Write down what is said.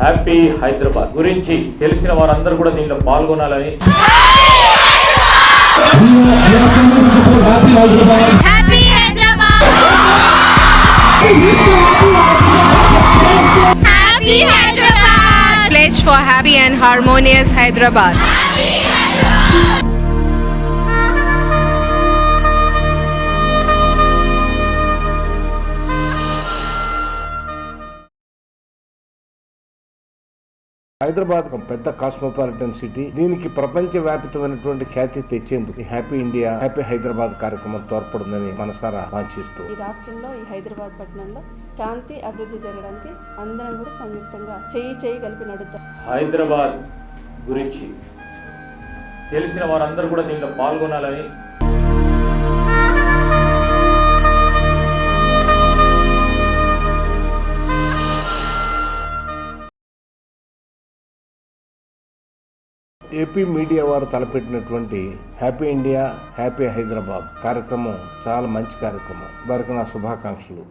Happy Hyderabad గురించి తెలిసిన వారందరూ కూడా దీనిలో పాల్గొనాలని happy Hyderabad happy Hyderabad Pledge for happy and harmonious Hyderabad. Hyderabad ఒక పెద్ద కాస్మోపాలిటన్ సిటీ. దీనికి ప్రపంచ వ్యాపితమైనటువంటి ఖ్యాతి తెచ్చేందుకు హ్యాపీ ఇండియా హ్యాపీ హైదరాబాద్ కార్యక్రమం తోడ్పడుతుందని మనసారా ఆశిస్తూ ఈ రాష్ట్రంలో ఈ హైదరాబాద్ పట్టణంలో శాంతి అభివృద్ధి జరగడానికి అందరం కూడా సంయుక్తంగా చేయి కలిపి నడుద్దాం. హైదరాబాద్ గురించి తెలిసిన వారందరూ కూడా దీనిలో పాల్గొనాలని ఏపీ మీడియా వారు తలపెట్టినటువంటి హ్యాపీ ఇండియా హ్యాపీ హైదరాబాద్ కార్యక్రమం చాలా మంచి కార్యక్రమం. వారికి నా శుభాకాంక్షలు.